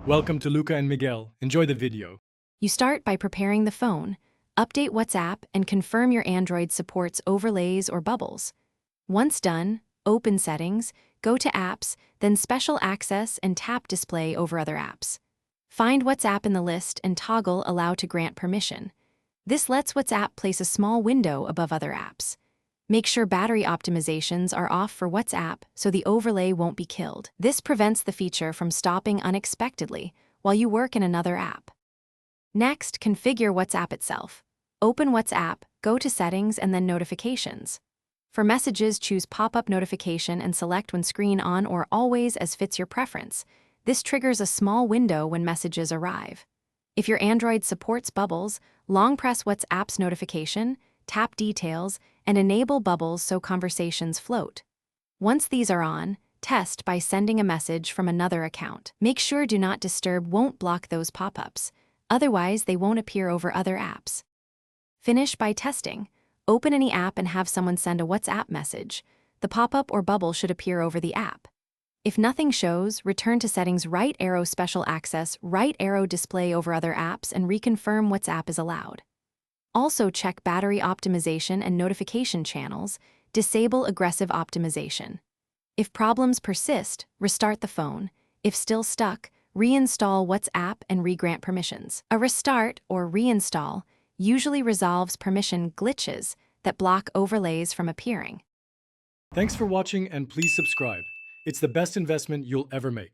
Welcome to Luca and Miguel. Enjoy the video. You start by preparing the phone, update WhatsApp, and confirm your Android supports overlays or bubbles. Once done, open Settings, go to Apps, then Special Access and tap Display over other apps. Find WhatsApp in the list and toggle Allow to grant permission. This lets WhatsApp place a small window above other apps. Make sure battery optimizations are off for WhatsApp so the overlay won't be killed. This prevents the feature from stopping unexpectedly while you work in another app. Next, configure WhatsApp itself. Open WhatsApp, go to Settings and then Notifications. For messages, choose Pop-up Notification and select when screen on or always as fits your preference. This triggers a small window when messages arrive. If your Android supports bubbles, long press WhatsApp's notification, tap Details, and enable bubbles so conversations float. Once these are on, test by sending a message from another account. Make sure Do Not Disturb won't block those pop-ups. Otherwise, they won't appear over other apps. Finish by testing. Open any app and have someone send a WhatsApp message. The pop-up or bubble should appear over the app. If nothing shows, return to Settings, right arrow Special Access, right arrow Display over other apps, and reconfirm WhatsApp is allowed. Also check battery optimization and notification channels. Disable aggressive optimization. If problems persist, restart the phone. If still stuck, reinstall WhatsApp and regrant permissions. A restart or reinstall usually resolves permission glitches that block overlays from appearing. Thanks for watching and please subscribe. It's the best investment you'll ever make.